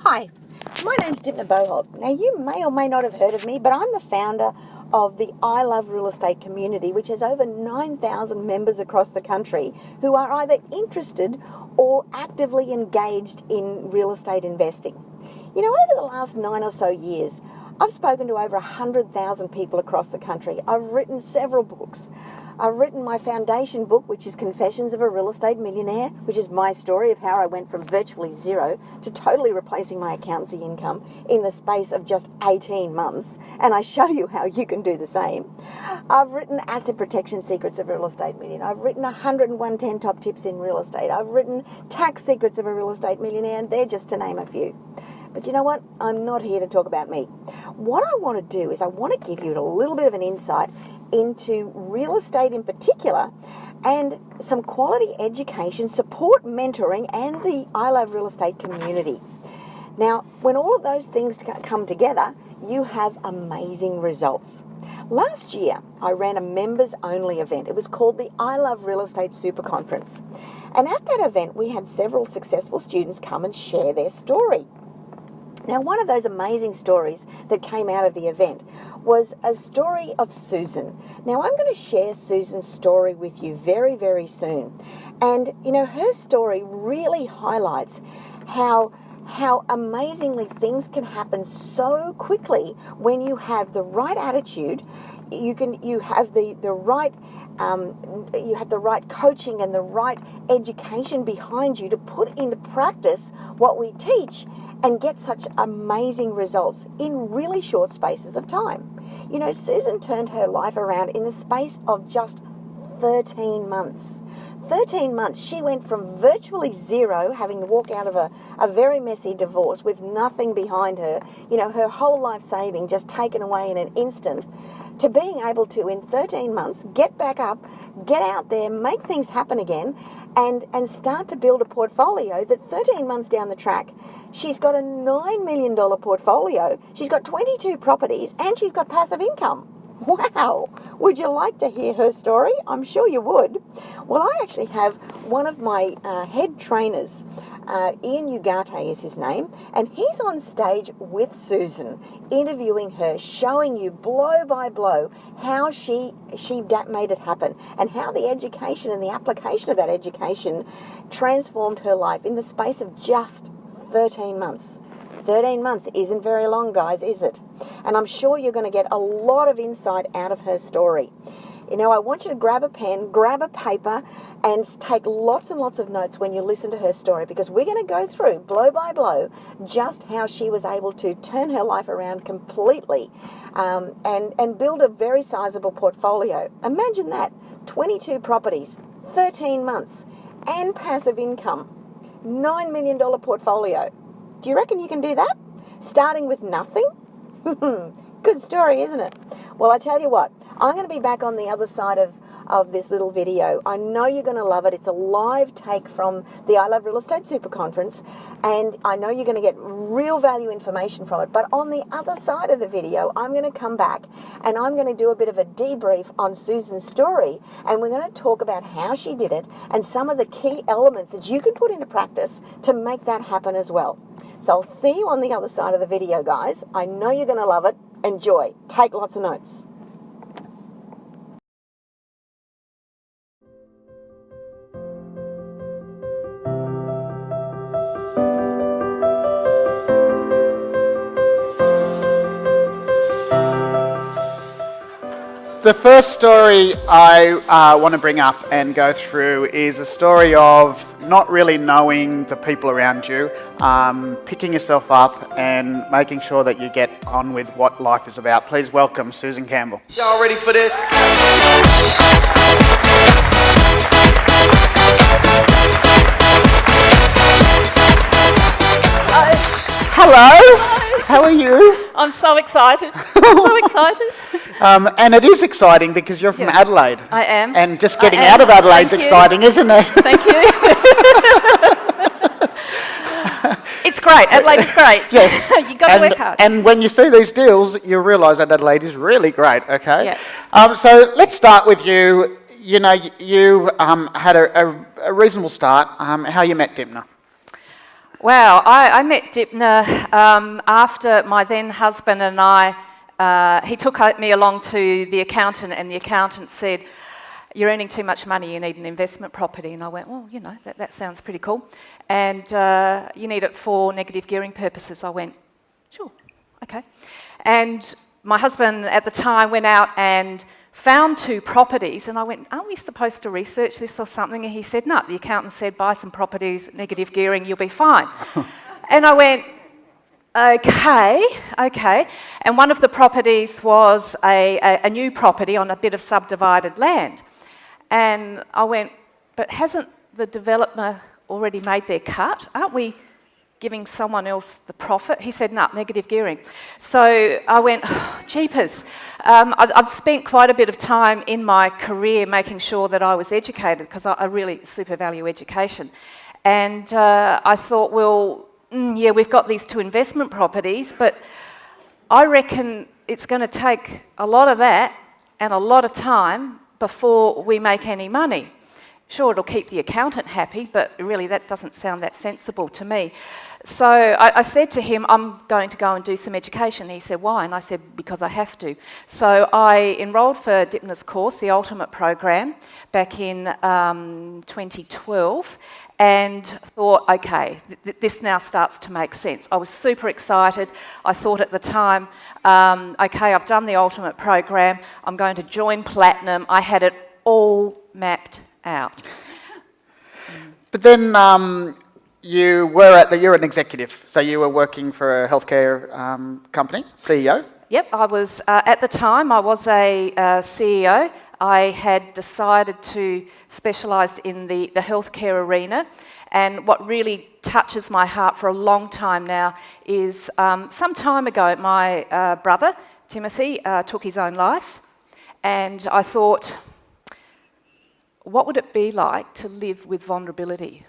Hi, my name's Dipna Boholt. Now, you may or may not have heard of me, but I'm the founder of the I Love Real Estate community, which has over 9,000 members across the country who are either interested or actively engaged in real estate investing. You know, over the last 9 or so years, I've spoken to over 100,000 people across the country. I've written several books. I've written my foundation book, which is Confessions of a Real Estate Millionaire, which is my story of how I went from virtually zero to totally replacing my accountancy income in the space of just 18 months. And I show you how you can do the same. I've written Asset Protection Secrets of a Real Estate Millionaire. I've written 101 10 Top Tips in Real Estate. I've written Tax Secrets of a Real Estate Millionaire, and they're just to name a few. But you know what? I'm not here to talk about me. What I want to do is I want to give you a little bit of an insight into real estate in particular and some quality education, support, mentoring, and the I Love Real Estate community. Now, when all of those things come together, you have amazing results. Last year, I ran a members-only event. It was called the I Love Real Estate Super Conference. And at that event, we had several successful students come and share their story. Now, one of those amazing stories that came out of the event was a story of Susan. Now, I'm going to share Susan's story with you very, very soon. And, you know, her story really highlights how amazingly things can happen so quickly when you have the right attitude. You have the right coaching and the right education behind you to put into practice what we teach and get such amazing results in really short spaces of time. You know, Susan turned her life around in the space of just 13 months. 13 months, she went from virtually zero, having to walk out of a very messy divorce with nothing behind her, you know, her whole life saving just taken away in an instant, to being able to, in 13 months, get back up, get out there, make things happen again, and start to build a portfolio that 13 months down the track, she's got a $9 million portfolio, she's got 22 properties, and she's got passive income. Wow! Would you like to hear her story? I'm sure you would. Well, I actually have one of my head trainers, Ian Ugarte is his name, and he's on stage with Susan, interviewing her, showing you blow by blow how she made it happen and how the education and the application of that education transformed her life in the space of just 13 months. 13 months isn't very long, guys, is it? And I'm sure you're going to get a lot of insight out of her story. You know, I want you to grab a pen, grab a paper, and take lots and lots of notes when you listen to her story, because we're going to go through, blow by blow, just how she was able to turn her life around completely and build a very sizable portfolio. Imagine that, 22 properties, 13 months, and passive income, $9 million portfolio. Do you reckon you can do that? Starting with nothing? Good story, isn't it? Well, I tell you what, I'm going to be back on the other side of this little video. I know you're going to love it. It's a live take from the I Love Real Estate Super Conference, and I know you're going to get real value information from it. But on the other side of the video, I'm going to come back and I'm going to do a bit of a debrief on Susan's story, and we're going to talk about how she did it and some of the key elements that you can put into practice to make that happen as well. So I'll see you on the other side of the video, guys. I know you're going to love it. Enjoy. Take lots of notes. The first story I want to bring up and go through is a story of not really knowing the people around you, picking yourself up and making sure that you get on with what life is about. Please welcome Susan Campbell. Y'all ready for this? Hello. How are you? I'm so excited. So excited. And it is exciting because you're from Adelaide. I am. And just getting out of Adelaide's exciting, isn't it? Thank you. It's great. Adelaide is great. Yes. You've got to work hard. And when you see these deals, you realise that Adelaide is really great, okay? Yeah. So let's start with you. You know, you had a reasonable start. How you met Dipna? Wow, I met Dipner after my then husband and I, he took me along to the accountant, and the accountant said, "You're earning too much money, you need an investment property." And I went, "Well, you know, that sounds pretty cool. And you need it for negative gearing purposes." I went, "Sure, okay." And my husband at the time went out and found 2 properties, and I went, "Aren't we supposed to research this or something?" And he said, "No, the accountant said buy some properties, negative gearing, you'll be fine." And I went, okay. And one of the properties was a new property on a bit of subdivided land. And I went, "But hasn't the developer already made their cut? Aren't we giving someone else the profit?" He said, "No, negative gearing." So I went, oh, jeepers. I've spent quite a bit of time in my career making sure that I was educated, because I really super value education. And I thought, well, yeah, we've got these 2 investment properties, but I reckon it's going to take a lot of that and a lot of time before we make any money. Sure, it'll keep the accountant happy, but really that doesn't sound that sensible to me. So I said to him, "I'm going to go and do some education." He said, "Why?" And I said, "Because I have to." So I enrolled for Dipner's course, the Ultimate Program, back in 2012, and thought, okay, this now starts to make sense. I was super excited. I thought at the time, okay, I've done the Ultimate Program, I'm going to join Platinum. I had it all mapped out. But then you're an executive, so you were working for a healthcare company, CEO? Yep, I was, at the time, I was a CEO. I had decided to specialise in the healthcare arena, and what really touches my heart for a long time now is some time ago my brother, Timothy, took his own life, and I thought, what would it be like to live with vulnerability?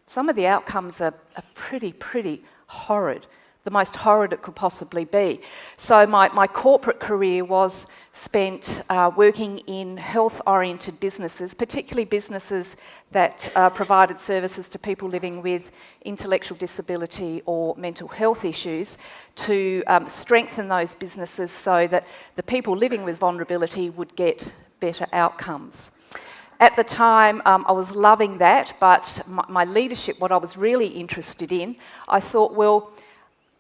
Some of the outcomes are pretty horrid, the most horrid it could possibly be. So my corporate career was spent working in health-oriented businesses, particularly businesses that provided services to people living with intellectual disability or mental health issues, to strengthen those businesses so that the people living with vulnerability would get better outcomes. At the time, I was loving that, but my leadership, what I was really interested in, I thought, well,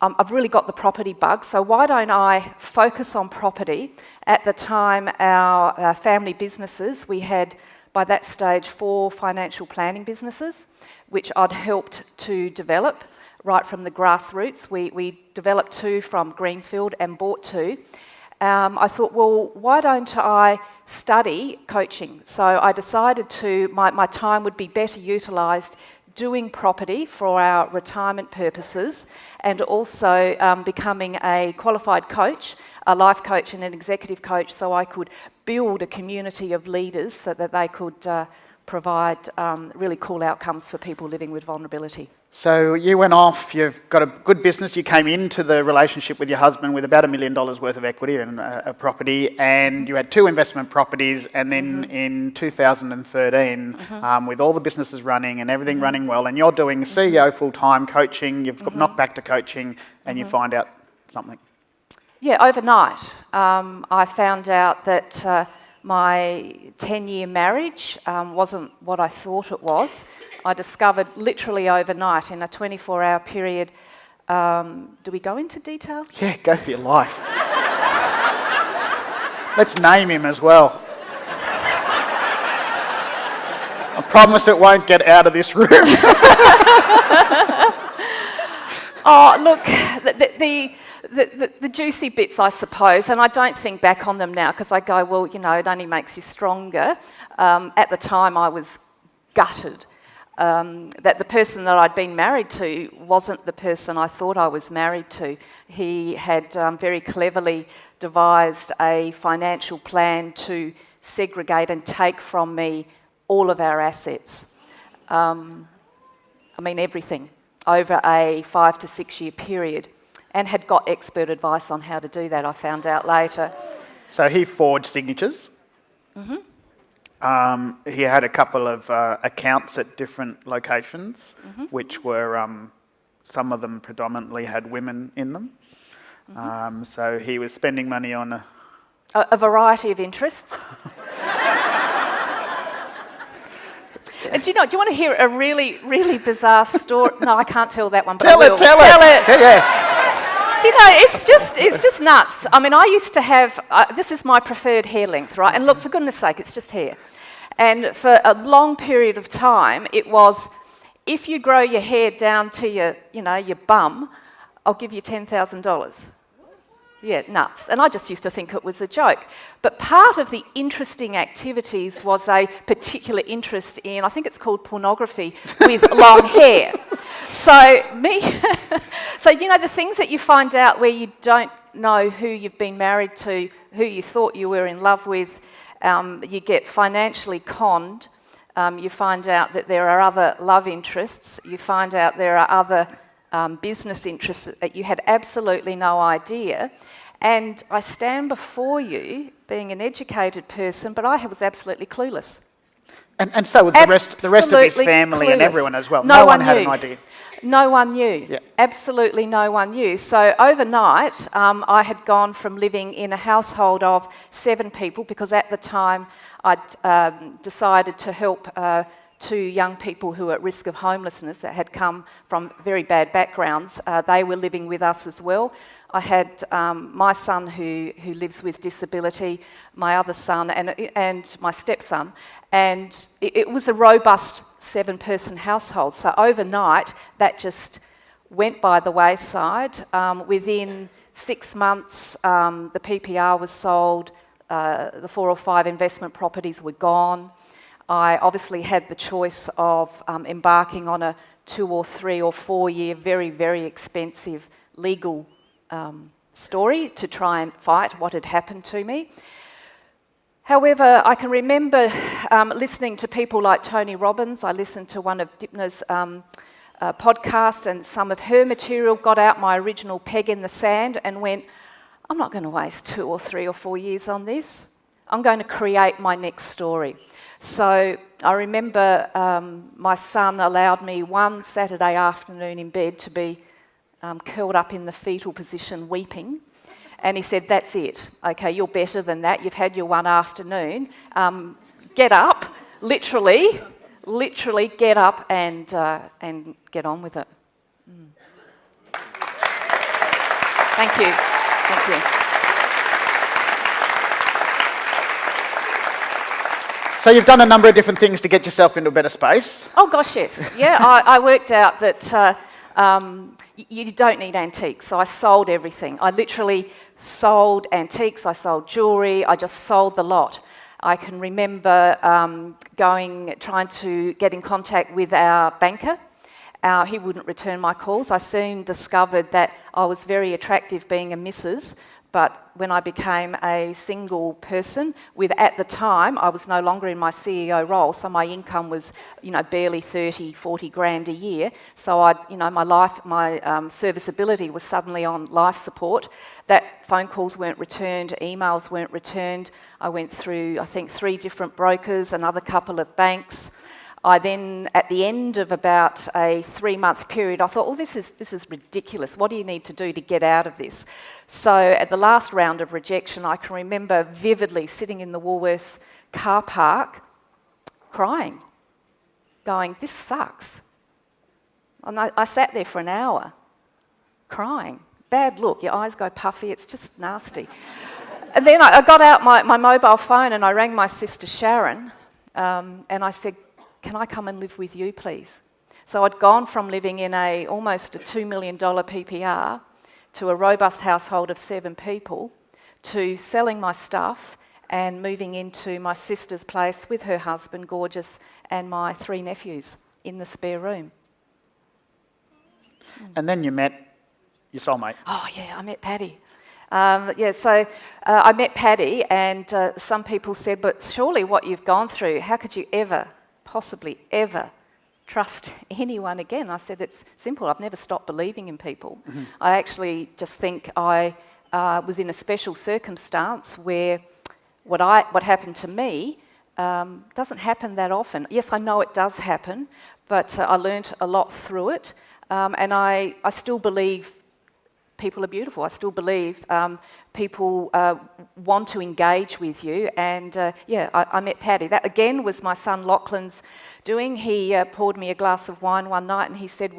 I've really got the property bug, so why don't I focus on property? At the time, our family businesses, we had, by that stage, 4 financial planning businesses, which I'd helped to develop right from the grassroots. We developed 2 from greenfield and bought 2. I thought, well, why don't I study coaching? So I decided my time would be better utilised doing property for our retirement purposes, and also becoming a qualified coach, a life coach and an executive coach, so I could build a community of leaders so that they could provide really cool outcomes for people living with vulnerability. So you went off, you've got a good business, you came into the relationship with your husband with about $1 million worth of equity and a property, and you had 2 investment properties, and then in 2013, with all the businesses running and everything running well, and you're doing CEO full-time coaching, you've got knocked back to coaching, and you find out something. Yeah, overnight. I found out that my 10-year marriage wasn't what I thought it was. I discovered literally overnight in a 24-hour period. Do we go into detail? Yeah, go for your life. Let's name him as well. I promise it won't get out of this room. Oh, look, the juicy bits, I suppose, and I don't think back on them now because I go, well, you know, it only makes you stronger. At the time, I was gutted that the person that I'd been married to wasn't the person I thought I was married to. He had very cleverly devised a financial plan to segregate and take from me all of our assets. I mean, everything, over a 5 to 6 year period, and had got expert advice on how to do that, I found out later. So he forged signatures? He had a couple of accounts at different locations, which were, some of them predominantly had women in them. So he was spending money on a variety of interests. Do you want to hear a really, really bizarre story? No, I can't tell that one, but Tell I it, will. tell it. Yeah. Do you know, it's just nuts. I mean, I used to have, this is my preferred hair length, right? And look, for goodness sake, it's just hair. And for a long period of time, it was, if you grow your hair down to your bum, I'll give you $10,000. Yeah, nuts. And I just used to think it was a joke. But part of the interesting activities was a particular interest in, I think it's called pornography, with long hair. So the things that you find out where you don't know who you've been married to, who you thought you were in love with, you get financially conned, you find out that there are other love interests, you find out there are other business interests that you had absolutely no idea. And I stand before you being an educated person, but I was absolutely clueless. And so was the rest of his family clueless. And everyone as well. No one had an idea. No one knew. Yeah. Absolutely no one knew. So overnight, I had gone from living in a household of 7 people, because at the time I'd decided to help 2 young people who were at risk of homelessness that had come from very bad backgrounds. They were living with us as well. I had my son who lives with disability, my other son and my stepson, and it was a robust 7-person household. So overnight, that just went by the wayside. Within 6 months, the PPR was sold, the 4 or 5 investment properties were gone. I obviously had the choice of embarking on a 2 or 3 or 4 year, very, very expensive legal story to try and fight what had happened to me. However, I can remember listening to people like Tony Robbins. I listened to one of Dipna's podcasts, and some of her material, got out my original peg in the sand and went, I'm not going to waste 2 or 3 or 4 years on this. I'm going to create my next story. So I remember my son allowed me one Saturday afternoon in bed to be curled up in the fetal position weeping. And he said, that's it. Okay, you're better than that. You've had your one afternoon. Get up, literally get up and get on with it. Thank you. Thank you. So you've done a number of different things to get yourself into a better space. Oh gosh, yes. Yeah, I worked out that you don't need antiques. So I sold everything. I literally sold antiques, I sold jewellery, I just sold the lot. I can remember trying to get in contact with our banker. He wouldn't return my calls. I soon discovered that I was very attractive being a Mrs., but when I became a single person, at the time, I was no longer in my CEO role, so my income was, barely 30, 40 grand a year. So my serviceability was suddenly on life support. That phone calls weren't returned, emails weren't returned. I went through, I think, 3 different brokers, another couple of banks. I then, at the end of about a 3-month period, I thought, this is ridiculous. What do you need to do to get out of this? So at the last round of rejection, I can remember vividly sitting in the Woolworths car park, crying, going, this sucks. And I sat there for an hour, crying. Bad look, your eyes go puffy, it's just nasty. And then I got out my mobile phone and I rang my sister Sharon, and I said, can I come and live with you, please? So I'd gone from living in almost a $2 million PPR to a robust household of 7 people, to selling my stuff and moving into my sister's place with her husband, gorgeous, and my 3 nephews in the spare room. And then you met your soulmate. Oh yeah, I met Paddy. So I met Paddy, and some people said, but surely what you've gone through, how could you possibly ever trust anyone again? I said, it's simple. I've never stopped believing in people. Mm-hmm. I actually just think I was in a special circumstance where what happened to me doesn't happen that often. Yes, I know it does happen, but I learnt a lot through it, and I still believe people are beautiful. I still believe people want to engage with you, and I met Paddy. That again was my son Lachlan's doing. He poured me a glass of wine one night and he said,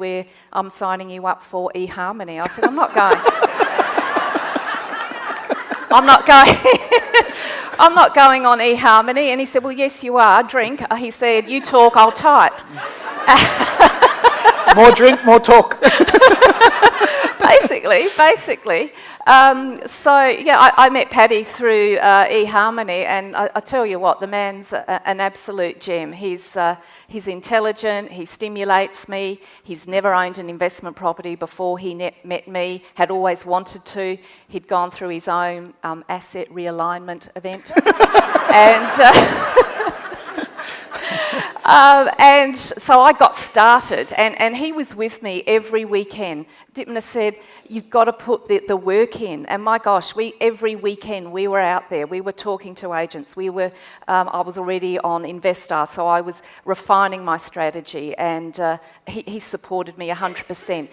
I'm signing you up for eHarmony. I said, I'm not going. I'm not going. I'm not going on eHarmony. And he said, well, yes, you are. Drink. He said, you talk, I'll type. More drink, more talk. Basically. I met Paddy through eHarmony, and I tell you what, the man's an absolute gem. He's intelligent, he stimulates me, he's never owned an investment property before he met me, had always wanted to. He'd gone through his own asset realignment event. And so I got started, and he was with me every weekend. Dipner said, you've got to put the work in. And my gosh, every weekend we were out there. We were talking to agents. I was already on Investor, so I was refining my strategy, and he supported me 100%.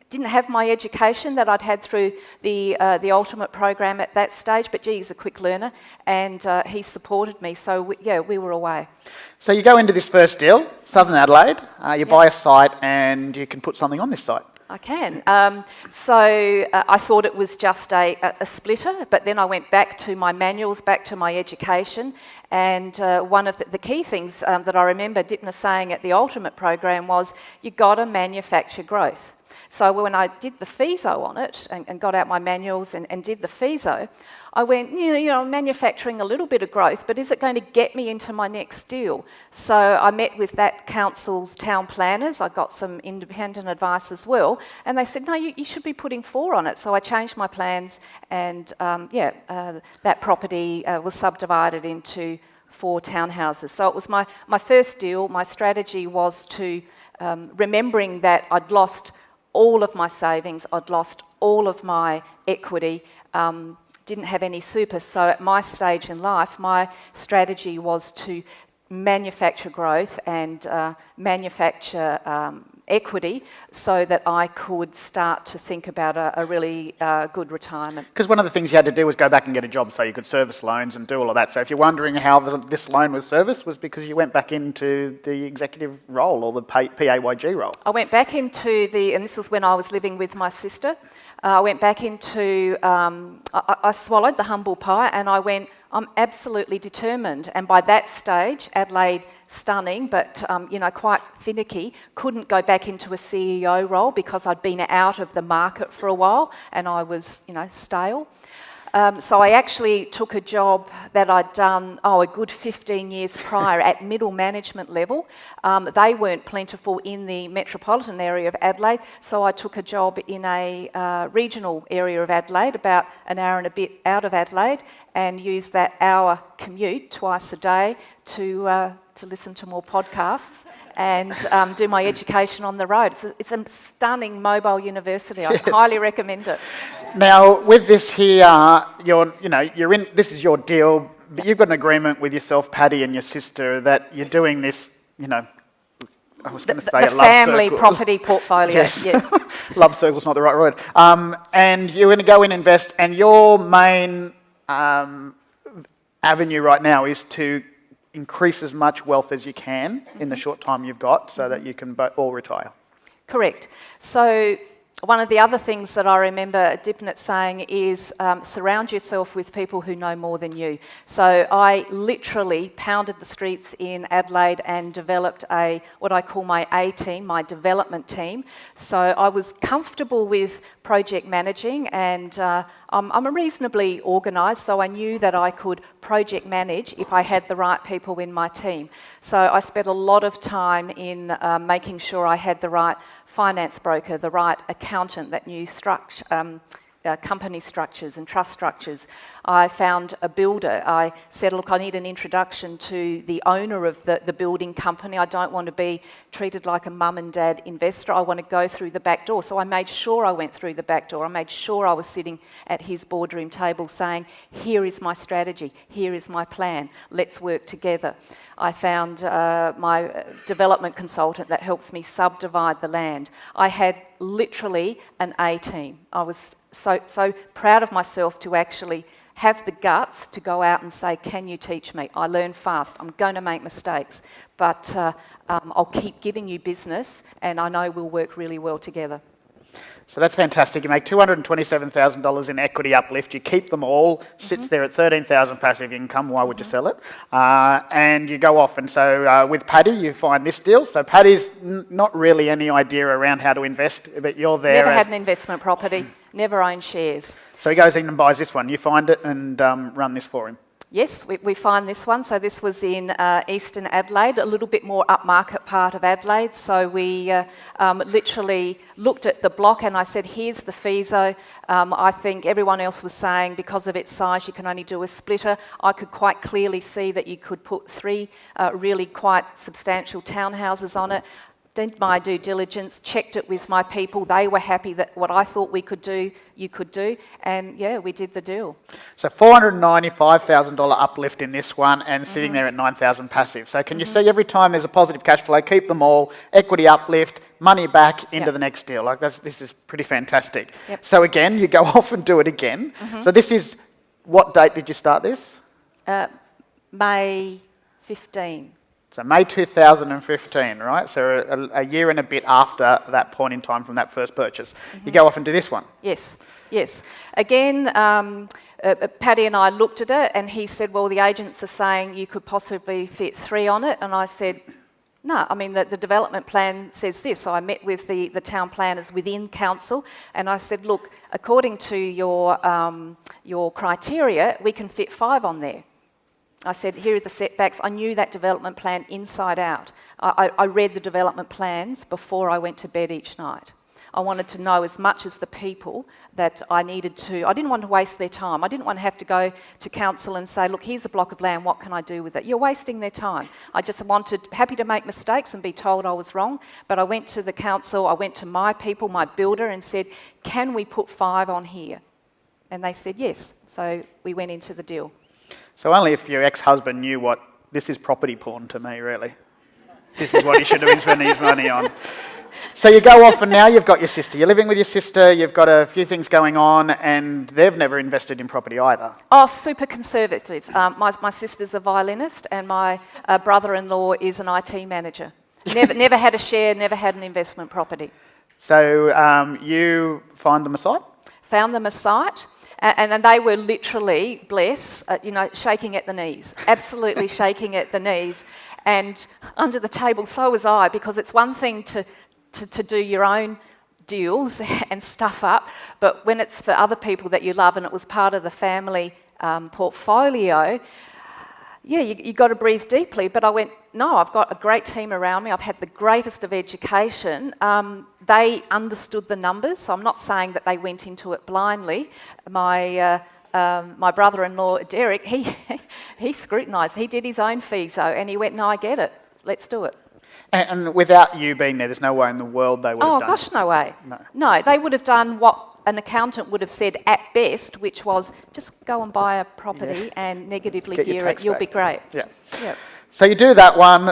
Didn't have my education that I'd had through the Ultimate program at that stage, but gee, he's a quick learner, and he supported me. So we were away. So you go into this first deal, Southern Adelaide. You buy a site, and you can put something on this site. I can. I thought it was just a splitter, but then I went back to my manuals, back to my education, and one of the key things that I remember Dipner saying at the Ultimate program was, you've got to manufacture growth. So when I did the FISO on it and got out my manuals and did the FISO, I went, I'm manufacturing a little bit of growth, but is it going to get me into my next deal? So I met with that council's town planners. I got some independent advice as well, and they said, no, you should be putting 4 on it. So I changed my plans, and that property was subdivided into 4 townhouses. So it was my first deal. My strategy was to, remembering that I'd lost all of my savings, I'd lost all of my equity, didn't have any super. So at my stage in life, my strategy was to manufacture growth and manufacture equity so that I could start to think about a really good retirement. Because one of the things you had to do was go back and get a job so you could service loans and do all of that. So if you're wondering how this loan was serviced, was because you went back into the executive role or the PAYG role. I went back into and this was when I was living with my sister. I went back into, I swallowed the humble pie and I went, I'm absolutely determined. And by that stage, Adelaide, stunning, but quite finicky, couldn't go back into a CEO role because I'd been out of the market for a while and I was, stale. So I actually took a job that I'd done, a good 15 years prior at middle management level. They weren't plentiful in the metropolitan area of Adelaide, so I took a job in a regional area of Adelaide, about an hour and a bit out of Adelaide, and used that hour commute twice a day to listen to more podcasts and do my education on the road. It's a stunning mobile university. I highly recommend it. Now, with this here, you're in. This is your deal, but you've got an agreement with yourself, Paddy, and your sister that you're doing this. I was going to say the family property portfolio. Yes. Love circle's not the right word. And you're going to go and invest, and your main avenue right now is to increase as much wealth as you can in the short time you've got so that you can all retire. Correct. So one of the other things that I remember Dipnet saying is surround yourself with people who know more than you. So I literally pounded the streets in Adelaide and developed what I call my A team, my development team. So I was comfortable with project managing, and I'm reasonably organised, so I knew that I could project manage if I had the right people in my team. So I spent a lot of time in making sure I had the right finance broker, the right accountant that knew company structures and trust structures. I found a builder. I said, look, I need an introduction to the owner of the building company. I don't want to be treated like a mum and dad investor. I want to go through the back door. So I made sure I went through the back door. I made sure I was sitting at his boardroom table saying, here is my strategy, here is my plan, let's work together. I found my development consultant that helps me subdivide the land. I had literally an A team. I was so proud of myself to actually have the guts to go out and say, can you teach me? I learn fast. I'm going to make mistakes, but I'll keep giving you business, and I know we'll work really well together. So that's fantastic. You make $227,000 in equity uplift. You keep them all. Sits there at $13,000 passive income. Why would you sell it? And you go off. And so with Paddy, you find this deal. So Paddy's not really any idea around how to invest, but you're there. Never had an investment property. Never owned shares. So he goes in and buys this one. You find it and run this for him. Yes, we find this one. So this was in Eastern Adelaide, a little bit more upmarket part of Adelaide. So we literally looked at the block and I said, here's the Feaso. I think everyone else was saying because of its size you can only do a splitter. I could quite clearly see that you could put 3 really quite substantial townhouses on it. Did my due diligence, checked it with my people. They were happy that what I thought we could do, you could do. And yeah, we did the deal. So $495,000 uplift in this one and sitting there at $9,000 passive. So can you see every time there's a positive cash flow, keep them all, equity uplift, money back into the next deal. Like this is pretty fantastic. So again, you go off and do it again. So this is, what date did you start this? May 15. So May 2015, right? So a year and a bit after that point in time from that first purchase. You go off and do this one. Yes, yes. Again, Paddy and I looked at it and he said, well, the agents are saying you could possibly fit 3 on it. And I said, no, I mean, the development plan says this. So I met with the town planners within council and I said, look, according to your criteria, we can fit 5 on there. I said, here are the setbacks. I knew that development plan inside out. I read the development plans before I went to bed each night. I wanted to know as much as the people that I needed to. I didn't want to waste their time. I didn't want to have to go to council and say, look, here's a block of land, what can I do with it? You're wasting their time. I just happy to make mistakes and be told I was wrong, but I went to the council, I went to my people, my builder, and said, can we put 5 on here? And they said yes. So we went into the deal. So only if your ex-husband knew what, this is property porn to me, really. This is what he should have been spending his money on. So you go off and now you've got your sister. You're living with your sister, you've got a few things going on and they've never invested in property either. Oh, super conservative. My sister's a violinist and my brother-in-law is an IT manager. Never had a share, never had an investment property. So you find them a site? Found them a site. And they were literally, shaking at the knees, absolutely shaking at the knees. And under the table, so was I, because it's one thing to do your own deals and stuff up, but when it's for other people that you love and it was part of the family portfolio, yeah, you got to breathe deeply. But I went, no, I've got a great team around me. I've had the greatest of education. They understood the numbers, so I'm not saying that they went into it blindly. My brother-in-law, Derek, he scrutinised. He did his own Feaso, and he went, no, I get it. Let's do it. And without you being there, there's no way in the world they would have done it. Oh, gosh, no way. No, they would have done what an accountant would have said at best, which was just go and buy a property and negatively gear it. You'll be great. Yeah. So you do that one.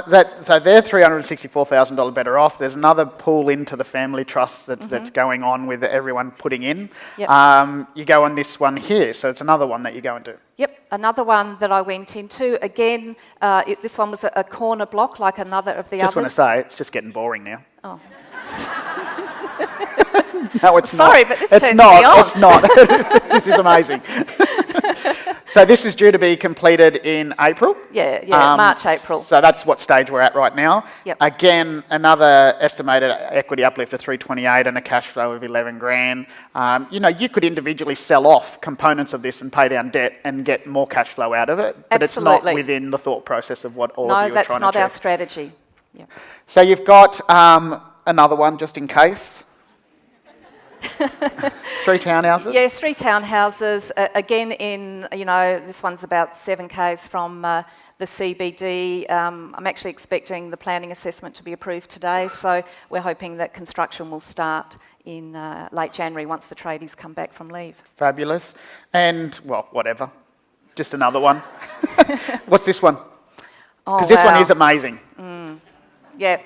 So they're $364,000 better off. There's another pool into the family trust that's going on with everyone putting in. You go on this one here. So it's another one that you go and do. Yep, another one that I went into. Again, this one was a corner block like another of the others. Just want to say, it's just getting boring now. Oh. No, it's not. Sorry, but this turns me on. It's not. This is amazing. So this is due to be completed in April? Yeah, March, April. So that's what stage we're at right now. Yep. Again, another estimated equity uplift of 328 and a cash flow of 11 grand. You could individually sell off components of this and pay down debt and get more cash flow out of it. But Absolutely. It's not within the thought process of what all of you are trying to achieve. No, that's not our strategy. Yeah. So you've got another one just in case. 3 townhouses? Yeah, 3 townhouses. Again, this one's about 7 k's from the CBD. I'm actually expecting the planning assessment to be approved today, so we're hoping that construction will start in late January once the tradies come back from leave. Fabulous. And, well, whatever. Just another one. What's this one? Because this one is amazing. Yeah.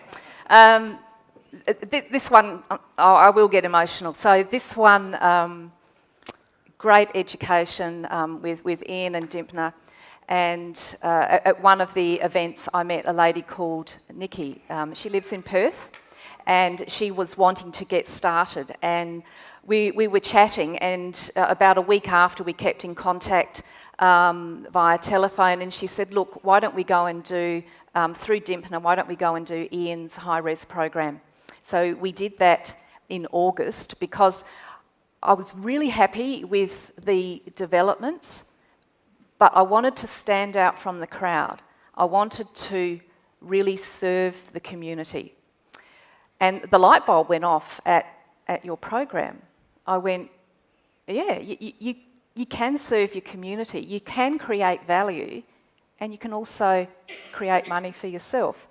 This one, I will get emotional. So this one, great education with Ian and Dimpner. And at one of the events, I met a lady called Nikki. She lives in Perth, and she was wanting to get started. And we were chatting, and about a week after, we kept in contact via telephone, and she said, look, why don't we go and do, through Dimpner, why don't we go and do Ian's high-res program? So we did that in August because I was really happy with the developments, but I wanted to stand out from the crowd. I wanted to really serve the community. And the light bulb went off at your program. I went, yeah, you can serve your community, you can create value, and you can also create money for yourself.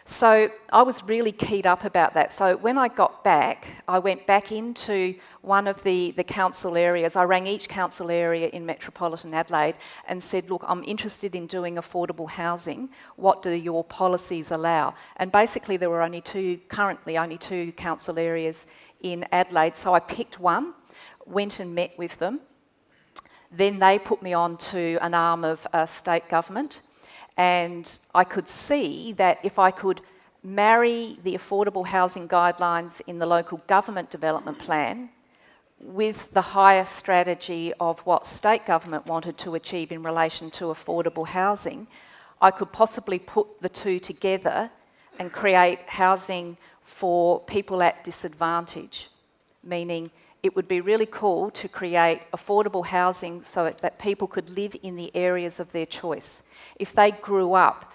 So I was really keyed up about that. So when I got back, I went back into one of the council areas. I rang each council area in metropolitan Adelaide and said, look, I'm interested in doing affordable housing. What do your policies allow? And basically there were currently only two council areas in Adelaide. So I picked one, went and met with them. Then they put me on to an arm of state government. And I could see that if I could marry the affordable housing guidelines in the local government development plan with the higher strategy of what state government wanted to achieve in relation to affordable housing, I could possibly put the two together and create housing for people at disadvantage, meaning it would be really cool to create affordable housing so that people could live in the areas of their choice. If they grew up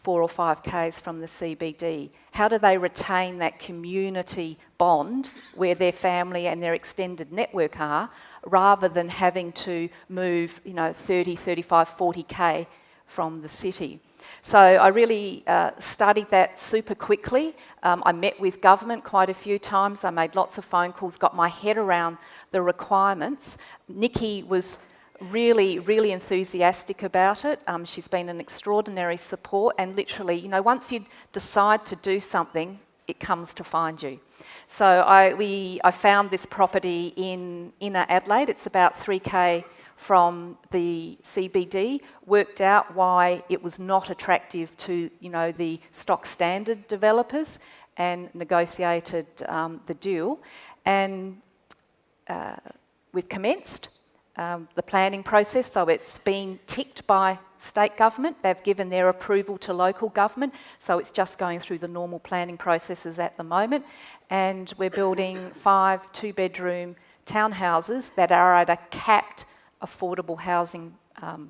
4 or 5 k's from the CBD, how do they retain that community bond where their family and their extended network are, rather than having to move 30, 35, 40 k from the city? So I really studied that super quickly. I met with government quite a few times. I made lots of phone calls, got my head around the requirements. Nikki was really, really enthusiastic about it. She's been an extraordinary support, and literally, once you decide to do something, it comes to find you. So I found this property in inner Adelaide. It's about 3 k from the CBD, worked out why it was not attractive to the stock standard developers, and negotiated the deal. And we've commenced the planning process, so it's been ticked by state government. They've given their approval to local government, so it's just going through the normal planning processes at the moment. And we're building 5 2-bedroom townhouses that are at a capped affordable housing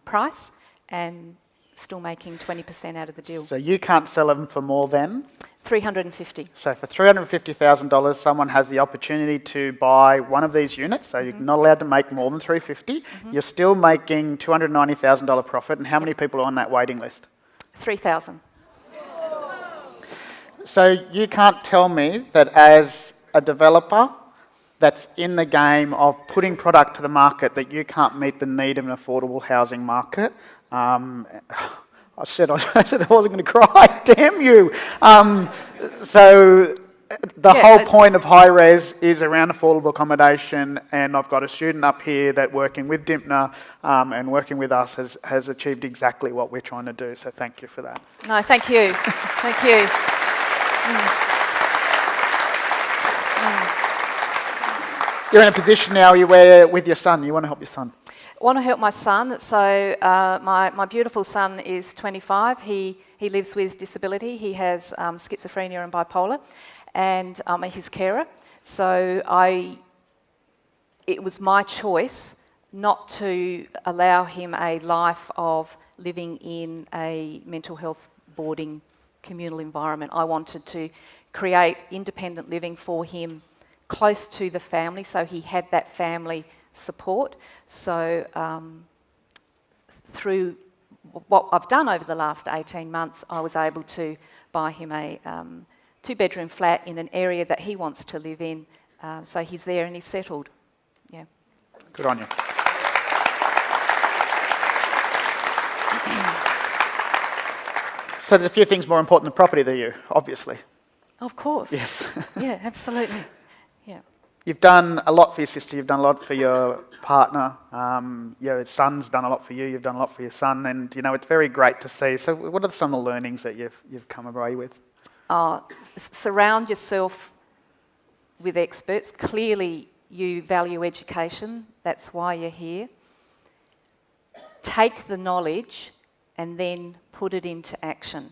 price, and still making 20% out of the deal. So you can't sell them for more than? 350. So for $350,000, someone has the opportunity to buy one of these units. So you're not allowed to make more than 350. You're still making $290,000 profit. And how many people are on that waiting list? 3,000. So you can't tell me that as a developer that's in the game of putting product to the market, that you can't meet the need of an affordable housing market. I said I wasn't going to cry. Damn you! So the whole point of high res is around affordable accommodation, and I've got a student up here that, working with Dimpner and working with us, has achieved exactly what we're trying to do. So thank you for that. No, thank you. Thank you. You're in a position now where, with your son, you want to help your son. I want to help my son. So my beautiful son is 25. He lives with disability. He has schizophrenia and bipolar, and I'm his carer. So it was my choice not to allow him a life of living in a mental health boarding communal environment. I wanted to create independent living for him close to the family, so he had that family support. So through what I've done over the last 18 months, I was able to buy him a 2-bedroom flat in an area that he wants to live in. So he's there and he's settled. Yeah. Good on you. So there's a few things more important than property to you, obviously. Of course. Yes. Yeah, absolutely. Yeah. You've done a lot for your sister, you've done a lot for your partner, your son's done a lot for you, you've done a lot for your son, and it's very great to see. So what are some of the learnings that you've come away with? Surround yourself with experts. Clearly you value education, that's why you're here. Take the knowledge and then put it into action.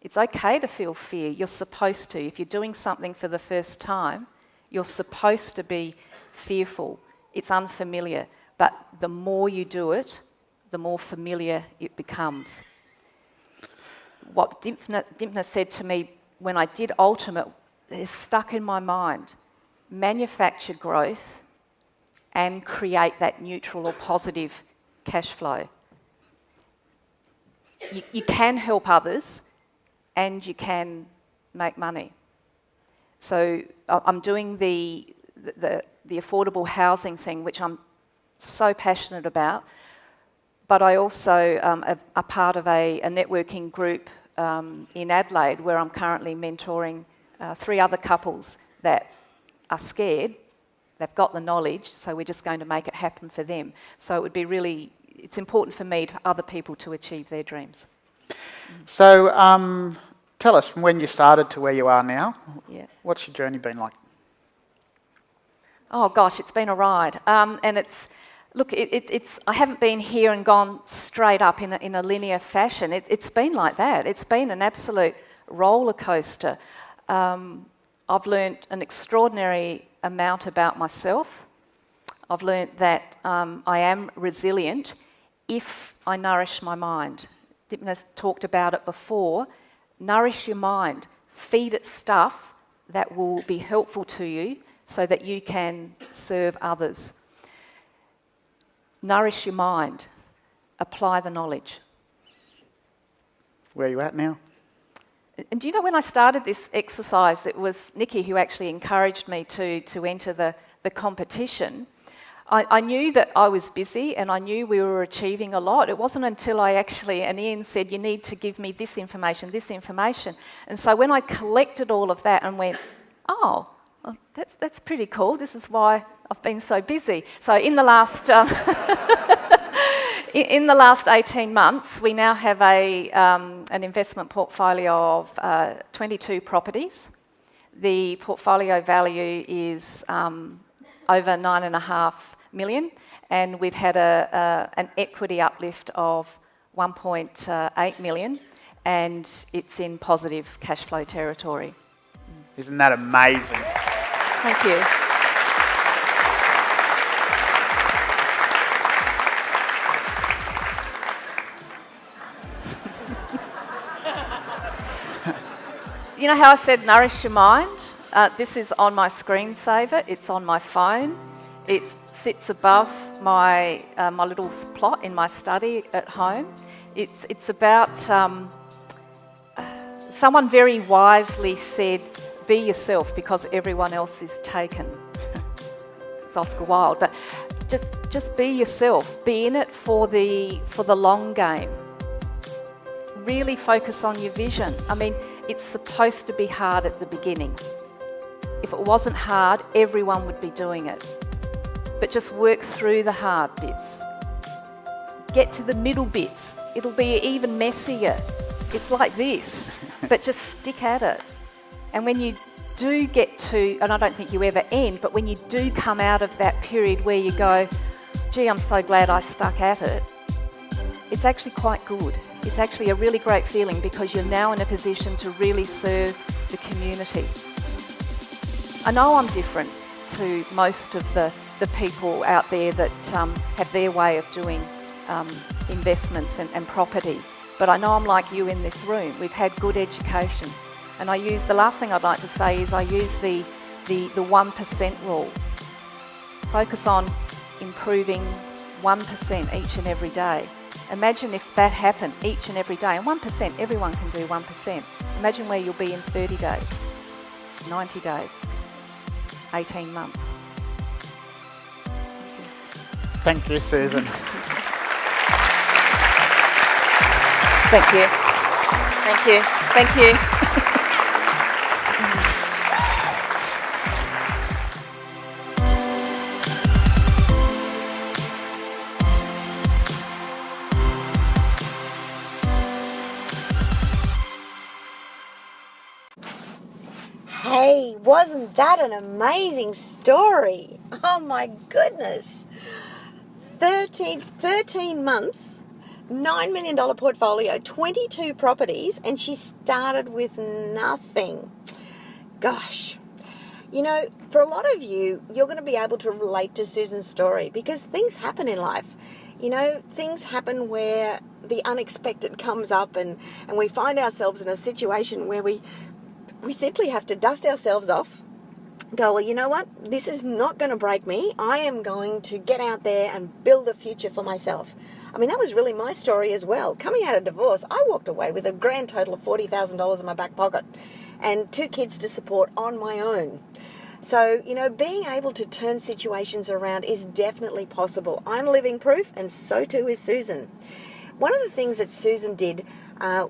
It's okay to feel fear, you're supposed to. If you're doing something for the first time, you're supposed to be fearful. It's unfamiliar, but the more you do it, the more familiar it becomes. What Dimpna said to me when I did Ultimate is stuck in my mind. Manufacture growth and create that neutral or positive cash flow. You can help others and you can make money. So I'm doing the affordable housing thing, which I'm so passionate about, but I also am a part of a networking group in Adelaide where I'm currently mentoring 3 other couples that are scared. They've got the knowledge, so we're just going to make it happen for them. So it would be it's important for me, to other people, to achieve their dreams. So tell us, from when you started to where you are now, what's your journey been like? Oh gosh, it's been a ride. And I haven't been here and gone straight up in a linear fashion. It's been like that. It's been an absolute roller coaster. I've learnt an extraordinary amount about myself. I've learnt that I am resilient if I nourish my mind. Dipna's talked about it before. Nourish your mind. Feed it stuff that will be helpful to you so that you can serve others. Nourish your mind. Apply the knowledge. Where are you at now? And do you know, when I started this exercise, it was Nikki who actually encouraged me to enter the competition. I knew that I was busy and I knew we were achieving a lot. It wasn't until and Ian said, you need to give me this information. And so when I collected all of that and went, well, that's pretty cool. This is why I've been so busy. So in the last in the last 18 months, we now have an investment portfolio of 22 properties. The portfolio value is over 9.5 million, and we've had an equity uplift of 1.8 million, and it's in positive cash flow territory. Isn't that amazing? Thank you. You know how I said nourish your mind? This is on my screensaver. It's on my phone. It sits above my my little plot in my study at home. It's about someone very wisely said, "Be yourself because everyone else is taken." It's Oscar Wilde, but just be yourself. Be in it for the long game. Really focus on your vision. I mean, it's supposed to be hard at the beginning. If it wasn't hard, everyone would be doing it. But just work through the hard bits. Get to the middle bits. It'll be even messier. It's like this, but just stick at it. And when you do get to, and I don't think you ever end, but when you do come out of that period where you go, gee, I'm so glad I stuck at it, it's actually quite good. It's actually a really great feeling because you're now in a position to really serve the community. I know I'm different to most of the people out there that have their way of doing investments and property, but I know I'm like you in this room. We've had good education, and the last thing I'd like to say is I use the the 1% rule. Focus on improving 1% each and every day. Imagine if that happened each and every day. And 1%, everyone can do 1%. Imagine where you'll be in 30 days, 90 days, 18 months. Thank you, Susan. Thank you. Thank you. Thank you. Hey, wasn't that an amazing story? Oh my goodness. 13 months, $9 million portfolio, 22 properties, and she started with nothing. Gosh. You know, for a lot of you, you're going to be able to relate to Susan's story because things happen in life. You know, things happen where the unexpected comes up and we find ourselves in a situation where we simply have to dust ourselves off, go, well, you know what? This is not going to break me. I am going to get out there and build a future for myself. I mean, that was really my story as well. Coming out of divorce, I walked away with a grand total of $40,000 in my back pocket and 2 kids to support on my own. So, you know, being able to turn situations around is definitely possible. I'm living proof, and so too is Susan. One of the things that Susan did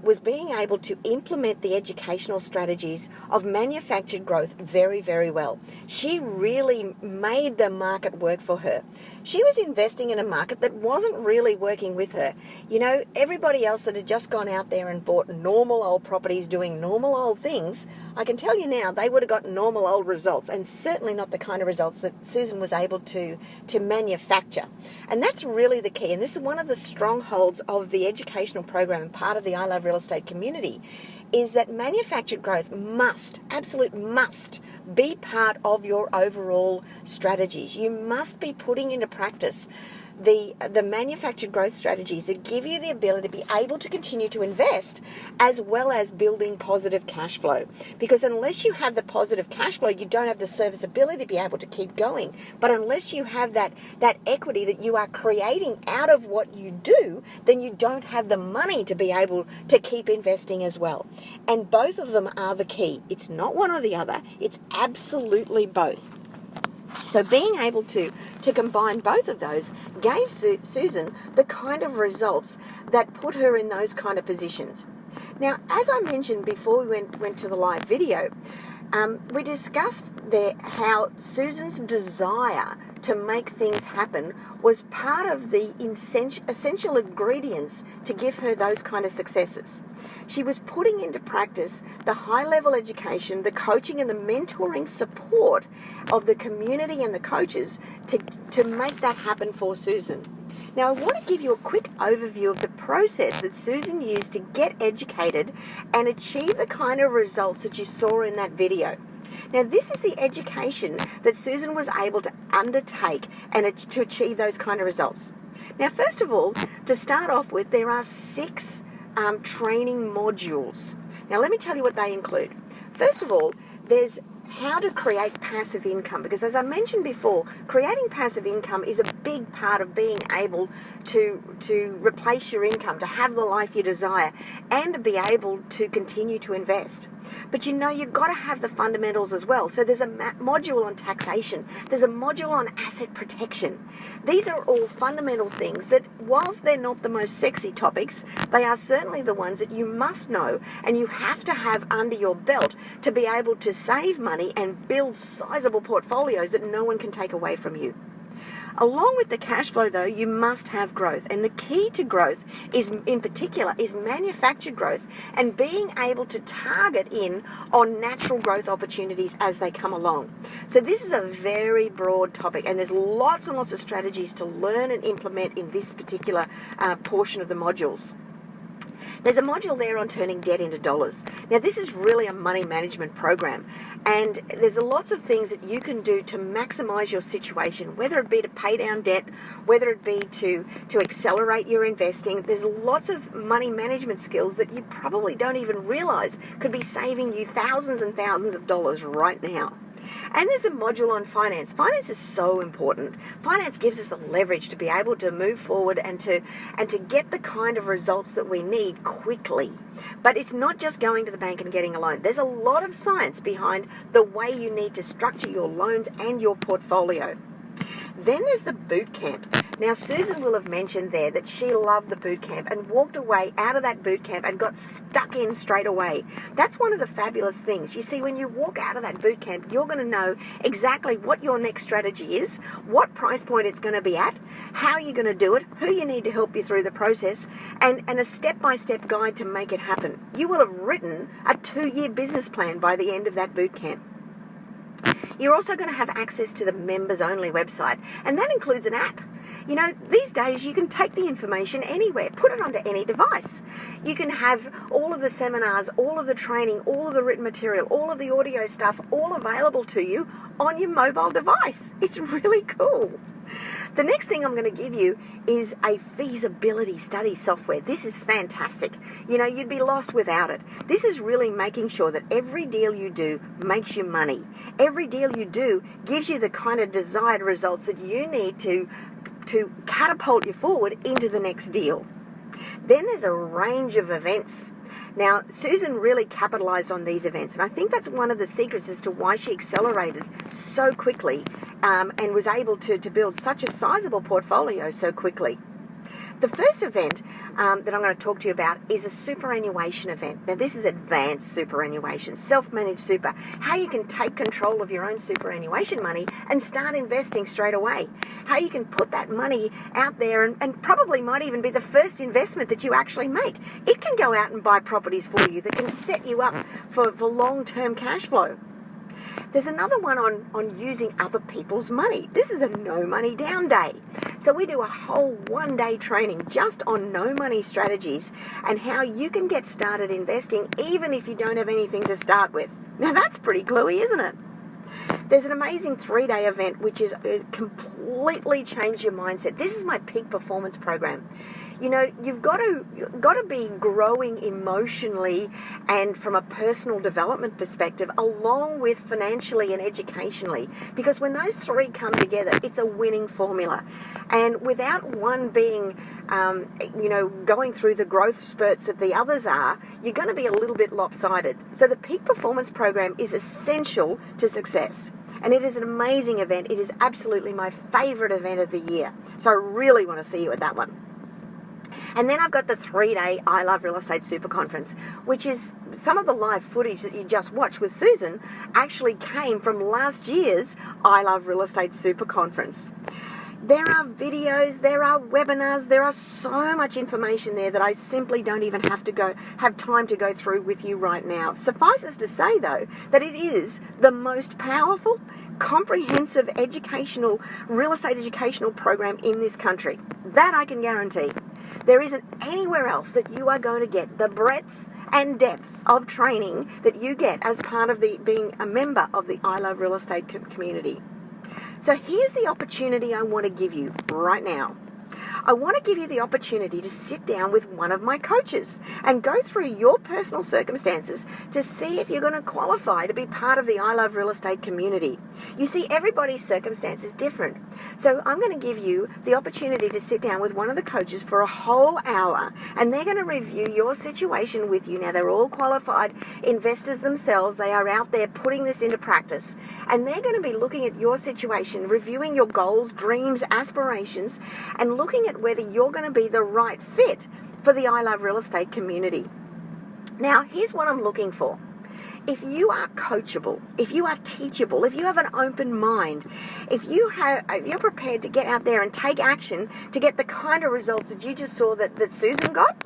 was being able to implement the educational strategies of manufactured growth very, very well. She really made the market work for her. She was investing in a market that wasn't really working with her. You know, everybody else that had just gone out there and bought normal old properties doing normal old things, I can tell you now they would have got normal old results, and certainly not the kind of results that Susan was able to manufacture. And that's really the key. And this is one of the strongholds of the educational program and part of the I Love Real Estate community, is that manufactured growth absolute must be part of your overall strategies. You must be putting into practice the manufactured growth strategies that give you the ability to be able to continue to invest as well as building positive cash flow. Because unless you have the positive cash flow, you don't have the serviceability to be able to keep going. But unless you have that equity that you are creating out of what you do, then you don't have the money to be able to keep investing as well. And both of them are the key. It's not one or the other. It's absolutely both. So being able to combine both of those gave Susan the kind of results that put her in those kind of positions. Now, as I mentioned before we went to the live video, we discussed there how Susan's desire to make things happen was part of the essential ingredients to give her those kind of successes. She was putting into practice the high-level education, the coaching and the mentoring support of the community and the coaches to make that happen for Susan. Now, I want to give you a quick overview of the process that Susan used to get educated and achieve the kind of results that you saw in that video. Now, this is the education that Susan was able to undertake and to achieve those kind of results. Now, first of all, to start off with, there are 6 training modules. Now, let me tell you what they include. First of all, there's how to create passive income, because as I mentioned before, creating passive income is a big part of being able to replace your income, to have the life you desire, and to be able to continue to invest. But you know, you've got to have the fundamentals as well. So there's a module on taxation. There's a module on asset protection. These are all fundamental things that, whilst they're not the most sexy topics, they are certainly the ones that you must know and you have to have under your belt to be able to save money and build sizable portfolios that no one can take away from you. Along with the cash flow, though, you must have growth. And the key to growth is manufactured growth and being able to target in on natural growth opportunities as they come along. So this is a very broad topic, and there's lots and lots of strategies to learn and implement in this particular portion of the modules. There's a module there on turning debt into dollars. Now, this is really a money management program, and there's lots of things that you can do to maximize your situation, whether it be to pay down debt, whether it be to accelerate your investing. There's lots of money management skills that you probably don't even realize could be saving you thousands and thousands of dollars right now. And there's a module on finance. Finance is so important. Finance gives us the leverage to be able to move forward and to get the kind of results that we need quickly. But it's not just going to the bank and getting a loan. There's a lot of science behind the way you need to structure your loans and your portfolio. Then there's the Bootcamp. Now, Susan will have mentioned there that she loved the Bootcamp and walked away out of that Bootcamp and got stuck in straight away. That's one of the fabulous things. You see, when you walk out of that Bootcamp, you're going to know exactly what your next strategy is, what price point it's going to be at, how you're going to do it, who you need to help you through the process, and a step-by-step guide to make it happen. You will have written a 2-year business plan by the end of that Bootcamp. You're also going to have access to the members-only website, and that includes an app. You know, these days you can take the information anywhere, put it onto any device. You can have all of the seminars, all of the training, all of the written material, all of the audio stuff, all available to you on your mobile device. It's really cool. The next thing I'm going to give you is a feasibility study software. This is fantastic. You know, you'd be lost without it. This is really making sure that every deal you do makes you money. Every deal you do gives you the kind of desired results that you need to catapult you forward into the next deal. Then there's a range of events. Now, Susan really capitalized on these events, and I think that's one of the secrets as to why she accelerated so quickly and was able to build such a sizable portfolio so quickly. The first event that I'm going to talk to you about is a superannuation event. Now, this is advanced superannuation, self-managed super, how you can take control of your own superannuation money and start investing straight away. How you can put that money out there and probably might even be the first investment that you actually make. It can go out and buy properties for you that can set you up for long-term cash flow. There's another one on using other people's money. This is a no money down day. So we do a whole 1-day training just on no money strategies and how you can get started investing even if you don't have anything to start with. Now that's pretty cluey, isn't it? There's an amazing 3-day event which is completely change your mindset. This is my peak performance program. You know, you've got to be growing emotionally and from a personal development perspective, along with financially and educationally. Because when those three come together, it's a winning formula. And without one being, going through the growth spurts that the others are, you're going to be a little bit lopsided. So the peak performance program is essential to success. And it is an amazing event. It is absolutely my favorite event of the year. So I really want to see you at that one. And then I've got the 3-day I Love Real Estate Super Conference, which is some of the live footage that you just watched with Susan actually came from last year's I Love Real Estate Super Conference. There are videos, there are webinars, there are so much information there that I simply don't even have time to go through with you right now. Suffice it to say, though, that it is the most powerful, comprehensive real estate educational program in this country. That I can guarantee. There isn't anywhere else that you are going to get the breadth and depth of training that you get as part of being a member of the I Love Real Estate community. So here's the opportunity I want to give you right now. I want to give you the opportunity to sit down with one of my coaches and go through your personal circumstances to see if you're going to qualify to be part of the I Love Real Estate community. You see, everybody's circumstance is different. So I'm going to give you the opportunity to sit down with one of the coaches for a whole hour, and they're going to review your situation with you. Now, they're all qualified investors themselves. They are out there putting this into practice, and they're going to be looking at your situation, reviewing your goals, dreams, aspirations, and looking at whether you're going to be the right fit for the I Love Real Estate community. Now, here's what I'm looking for. If you are coachable, if you are teachable, if you have an open mind, if you're prepared to get out there and take action to get the kind of results that you just saw that Susan got,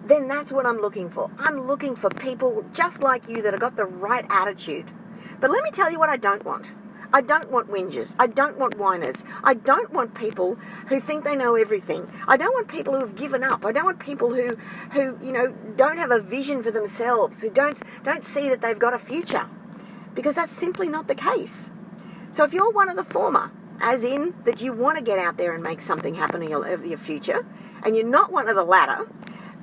then that's what I'm looking for. I'm looking for people just like you that have got the right attitude. But let me tell you what I don't want. I don't want whingers. I don't want whiners. I don't want people who think they know everything. I don't want people who have given up. I don't want people who don't have a vision for themselves, who don't see that they've got a future, because that's simply not the case. So if you're one of the former, as in that you want to get out there and make something happen in your future, and you're not one of the latter,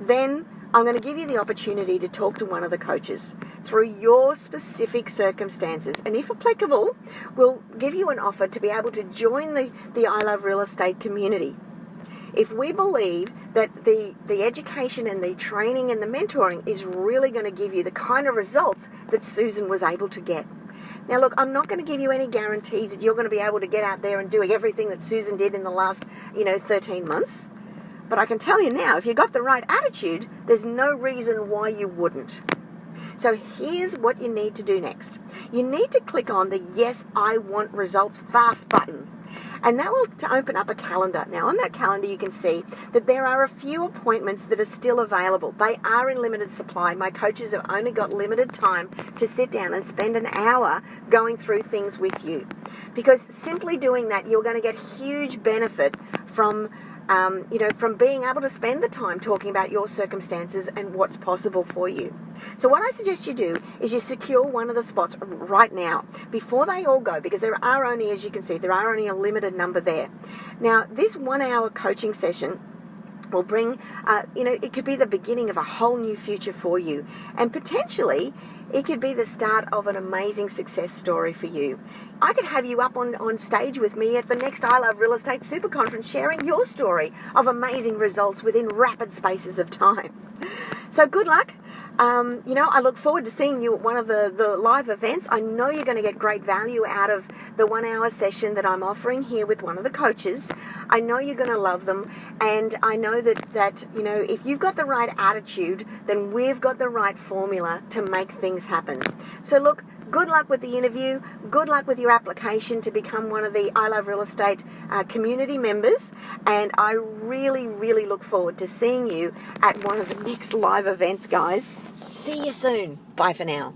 then I'm going to give you the opportunity to talk to one of the coaches through your specific circumstances. And if applicable, we'll give you an offer to be able to join the I Love Real Estate community. If we believe that the education and the training and the mentoring is really going to give you the kind of results that Susan was able to get. Now look, I'm not going to give you any guarantees that you're going to be able to get out there and do everything that Susan did in the last, 13 months. But I can tell you now, if you got the right attitude, there's no reason why you wouldn't. So here's what you need to do next. You need to click on the Yes, I Want Results Fast button. And that will open up a calendar. Now on that calendar you can see that there are a few appointments that are still available. They are in limited supply. My coaches have only got limited time to sit down and spend an hour going through things with you. Because simply doing that, you're going to get huge benefit from being able to spend the time talking about your circumstances and what's possible for you. So what I suggest you do is you secure one of the spots right now before they all go, because there are only, as you can see, there are only a limited number there. Now, this 1 hour coaching session will bring, it could be the beginning of a whole new future for you. And potentially, it could be the start of an amazing success story for you. I could have you up on stage with me at the next I Love Real Estate Super Conference sharing your story of amazing results within rapid spaces of time. So good luck. I look forward to seeing you at one of the live events. I know you're going to get great value out of the 1 hour session that I'm offering here with one of the coaches. I know you're going to love them, and I know that if you've got the right attitude, then we've got the right formula to make things happen. So look, good luck with the interview. Good luck with your application to become one of the I Love Real Estate community members. And I really, really look forward to seeing you at one of the next live events, guys. See you soon. Bye for now.